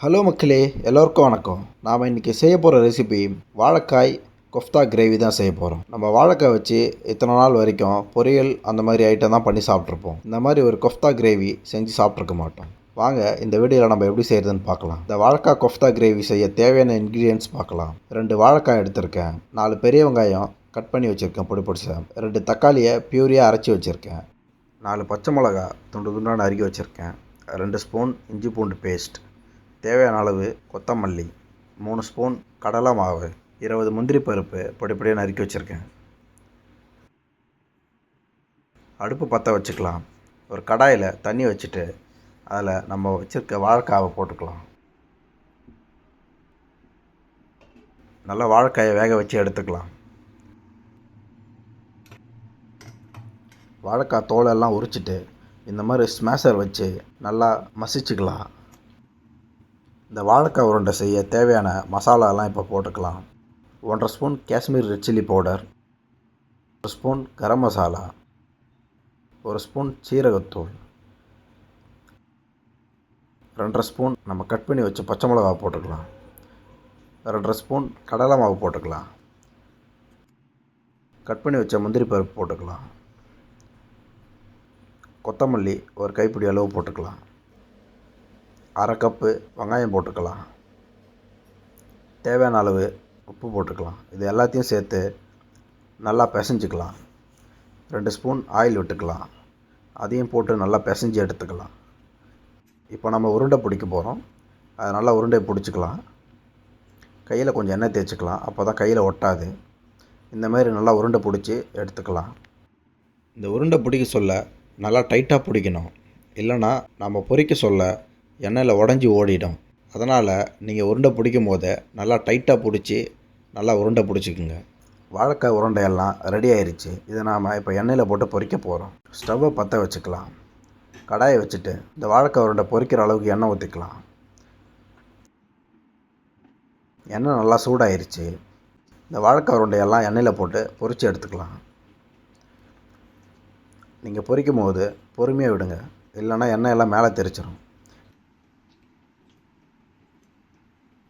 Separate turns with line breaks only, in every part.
Hello மக்களே, எல்லோருக்கும் வணக்கம். நாம் இன்றைக்கி செய்ய போகிற ரெசிபி வாழைக்காய் கொஃப்தா கிரேவி தான் செய்ய போகிறோம். நம்ம வாழைக்காய் வச்சு இத்தனை நாள் வரைக்கும் பொரியல் அந்த மாதிரி ஐட்டம் தான் பண்ணி சாப்பிட்ருப்போம். இந்த மாதிரி ஒரு கொஃப்தா கிரேவி செஞ்சு சாப்பிட்ருக்க மாட்டோம். வாங்க இந்த வீடியோவில் நம்ம எப்படி செய்கிறதுன்னு பார்க்கலாம். இந்த வாழைக்காய் கொஃப்தா கிரேவி செய்ய தேவையான இன்க்ரீடியன்ட்ஸ் பார்க்கலாம். 2 வாழைக்காய் எடுத்திருக்கேன், 4 பெரிய வெங்காயம் கட் பண்ணி வச்சுருக்கேன் பொடி பொடிசா, 2 தக்காளியை பியூரியாக அரைச்சி வச்சுருக்கேன், 4 பச்சை மிளகா துண்டு துண்டான அருகி வச்சுருக்கேன், 2 ஸ்பூன் இஞ்சி பூண்டு பேஸ்ட், தேவையான அளவு கொத்தமல்லி, 3 ஸ்பூன் கடலை மாவு, 20 முந்திரி பருப்பு பொடிப்பொடியாக நறுக்கி வச்சுருக்கேன். அடுப்பு பற்ற வச்சுக்கலாம். ஒரு கடாயில் தண்ணி வச்சுட்டு அதில் நம்ம வச்சுருக்க வாழைக்காவை போட்டுக்கலாம். நல்லா வாழைக்காயை வேக வச்சு எடுத்துக்கலாம். வாழைக்காய் தோலெல்லாம் உரிச்சிட்டு இந்த மாதிரி ஸ்மேஷர் வச்சு நல்லா மசிச்சுக்கலாம். இந்த வாழைக்காய் உருண்டை செய்ய தேவையான மசாலாலாம் இப்போ போட்டுக்கலாம். 1.5 spoon Kashmir red chilli powder, 1 spoon garam masala, 1 spoon சீரகத்தூள், 2.5 ஸ்பூன் நம்ம கட் பண்ணி வச்ச பச்சை மிளகா போட்டுக்கலாம், 2.5 ஸ்பூன் கடலை மாவு போட்டுக்கலாம், கட் பண்ணி வச்ச முந்திரி பருப்பு போட்டுக்கலாம், கொத்தமல்லி ஒரு கைப்பிடி அளவு போட்டுக்கலாம், 1/2 கப்பு வெங்காயம் போட்டுக்கலாம், தேவையான அளவு உப்பு போட்டுக்கலாம். இது எல்லாத்தையும் சேர்த்து நல்லா பிசைஞ்சிக்கலாம். 2 ஸ்பூன் ஆயில் விட்டுக்கலாம். அதையும் போட்டு நல்லா பிசைஞ்சு எடுத்துக்கலாம். இப்போ நம்ம உருண்டை பிடிக்க போகிறோம். அதை நல்லா உருண்டை பிடிச்சிக்கலாம். கையில் கொஞ்சம் எண்ணெய் தேய்ச்சிக்கலாம், அப்போ தான் கையில் ஒட்டாது. இந்த மாதிரி நல்லா உருண்டை பிடிச்சி எடுத்துக்கலாம். இந்த உருண்டை பிடிக்க சொல்ல நல்லா டைட்டாக பிடிக்கணும், இல்லைன்னா நம்ம பொரிக்க சொல்ல எண்ணெயில் உடஞ்சி ஓடிடும். அதனால் நீங்கள் உருண்டை பிடிக்கும் போது நல்லா டைட்டாக பிடிச்சி நல்லா உருண்டை பிடிச்சிக்குங்க. வாழைக்காய் உருண்டையெல்லாம் ரெடி ஆயிடுச்சு. இதை நாம் இப்போ எண்ணெயில் போட்டு பொரிக்க போகிறோம். ஸ்டவ்வை பற்ற வச்சுக்கலாம். கடாயை வச்சுட்டு இந்த வாழைக்காய் உருண்டை பொரிக்கிற அளவுக்கு எண்ணெய் ஊற்றிக்கலாம். எண்ணெய் நல்லா சூடாயிருச்சு. இந்த வாழைக்காய் உருண்டையெல்லாம் எண்ணெயில் போட்டு பொரித்து எடுத்துக்கலாம். நீங்கள் பொரிக்கும் போது பொறுமையாக விடுங்க, இல்லைன்னா எண்ணெயெல்லாம் மேலே தெரிச்சிடும்.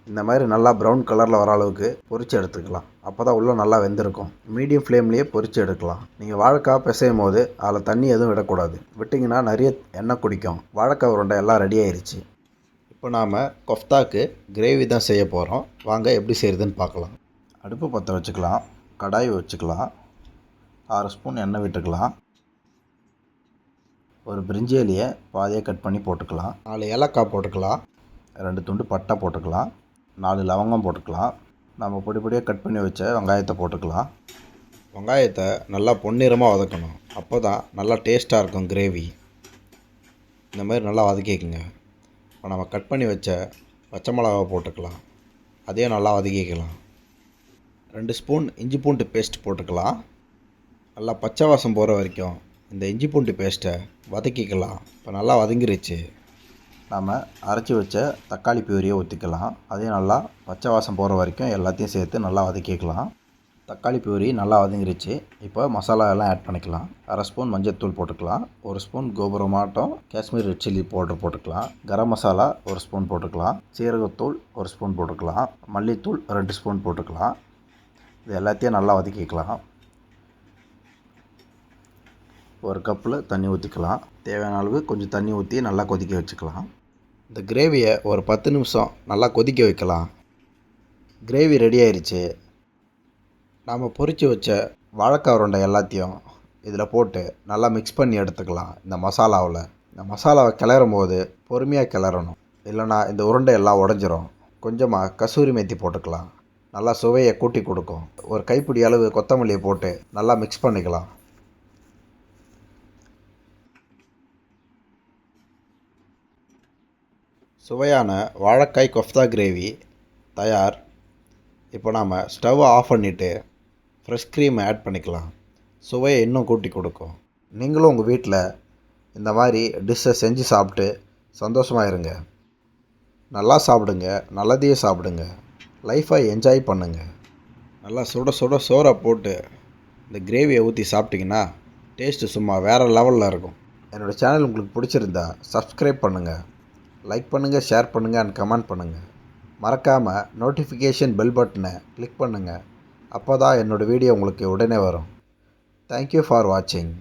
இந்த மாதிரி நல்லா ப்ரௌன் கலரில் வர அளவுக்கு பொரித்து எடுத்துக்கலாம். அப்போ தான் உள்ளே நல்லா வெந்திருக்கும். மீடியம் ஃப்ளேம்லேயே பொரித்து எடுக்கலாம். நீங்கள் வாழைக்காய் பிசையும் போது அதில் தண்ணி எதுவும் விடக்கூடாது. விட்டிங்கன்னா நிறைய எண்ணெய் குடிக்கும். வாழைக்காய் உருண்டை எல்லாம் ரெடி ஆயிடுச்சு. இப்போ நாம் கொஃப்தாக்கு கிரேவி தான் செய்ய போகிறோம். வாங்க எப்படி செய்கிறதுன்னு பார்க்கலாம். அடுப்பு பற்ற வச்சுக்கலாம். கடாய் வச்சுக்கலாம். 6 ஸ்பூன் எண்ணெய் விட்டுக்கலாம். ஒரு பிரிஞ்சி இலையை பாதியாக கட் பண்ணி போட்டுக்கலாம். 4 ஏலக்காய் போட்டுக்கலாம். 2 துண்டு பட்டை போட்டுக்கலாம். 4 லவங்கம் போட்டுக்கலாம். நம்ம பொடி பொடியாக கட் பண்ணி வச்ச வெங்காயத்தை போட்டுக்கலாம். வெங்காயத்தை நல்லா பொன்னிறமாக வதக்கணும், அப்போ தான் நல்லா டேஸ்ட்டாக இருக்கும் கிரேவி. இந்த மாதிரி நல்லா வதக்கிக்கோங்க. இப்போ நம்ம கட் பண்ணி வச்ச பச்சை மிளகாவை போட்டுக்கலாம். அதையும் நல்லா வதக்கிக்கலாம். 2 ஸ்பூன் இஞ்சி பூண்டு பேஸ்ட் போட்டுக்கலாம். நல்லா பச்சை வாசம் போகிற வரைக்கும் இந்த இஞ்சி பூண்டு பேஸ்ட்டை வதக்கிக்கலாம். இப்போ நல்லா வதங்கிருச்சு. நாம் அரைச்சி வச்ச தக்காளி பியூரியை ஊற்றிக்கலாம். அதையும் நல்லா பச்சை வாசம் போகிற வரைக்கும் எல்லாத்தையும் சேர்த்து நல்லா வதக்கிக்கலாம். தக்காளி பியூரி நல்லா வதங்கிருச்சு. இப்போ மசாலா எல்லாம் ஆட் பண்ணிக்கலாம். 1/2 ஸ்பூன் மஞ்சள்தூள் போட்டுக்கலாம். 1 ஸ்பூன் கோபுரமாட்டம் காஷ்மீர் ரெட் சில்லி பவுடர் போட்டுக்கலாம். கரம் மசாலா 1 ஸ்பூன் போட்டுக்கலாம். சீரகத்தூள் 1 ஸ்பூன் போட்டுக்கலாம். மல்லித்தூள் 2 ஸ்பூன் போட்டுக்கலாம். இது எல்லாத்தையும் நல்லா வதக்கிக்கலாம். 1 கப்பில் தண்ணி ஊற்றிக்கலாம். தேவையான அளவு கொஞ்சம் தண்ணி ஊற்றி நல்லா கொதிக்க வச்சுக்கலாம். இந்த கிரேவியை ஒரு 10 நிமிஷம் நல்லா கொதிக்க வைக்கலாம். கிரேவி ரெடி ஆயிடுச்சு. நாம் பொரித்து வச்ச வாழைக்காய் உருண்டை எல்லாத்தையும் இதில் போட்டு நல்லா மிக்ஸ் பண்ணி எடுத்துக்கலாம். இந்த மசாலாவை கிளறும் போது பொறுமையாக கிளறணும், இல்லைனா இந்த உருண்டை எல்லாம் உடஞ்சிரும். கொஞ்சமாக கசூரி மேத்தி போட்டுக்கலாம். நல்லா சுவையை கூட்டி கொடுக்கும். ஒரு கைப்பிடி அளவு கொத்தமல்லியை போட்டு நல்லா மிக்ஸ் பண்ணிக்கலாம். சுவையான வாழைக்காய் கொஃப்தா கிரேவி தயார். இப்போ நாம் ஸ்டவ்வை ஆஃப் பண்ணிவிட்டு ஃப்ரெஷ் க்ரீம் ஆட் பண்ணிக்கலாம். சுவையை இன்னும் கூட்டி கொடுக்கும். நீங்களும் உங்கள் வீட்டில் இந்த மாதிரி டிஷ்ஷை செஞ்சு சாப்பிட்டு சந்தோஷமாக இருங்க. நல்லா சாப்பிடுங்க, நல்லதையே சாப்பிடுங்க, லைஃப்பை என்ஜாய் பண்ணுங்கள். நல்லா சுட சுட சோறை போட்டு இந்த கிரேவியை ஊற்றி சாப்பிட்டிங்கன்னா டேஸ்ட்டு சும்மா வேறு லெவலில் இருக்கும். என்னோடய சேனல் உங்களுக்கு பிடிச்சிருந்தா சப்ஸ்கிரைப் பண்ணுங்கள். லைக் பண்ணுங்கள், ஷேர் பண்ணுங்கள் அண்ட் கமெண்ட் பண்ணுங்கள். மறக்காமல் நோட்டிஃபிகேஷன் பெல் பட்டனை கிளிக் பண்ணுங்கள். அப்போ தான் என்னோடய வீடியோ உங்களுக்கு உடனே வரும். தேங்க்யூ ஃபார் வாட்சிங்.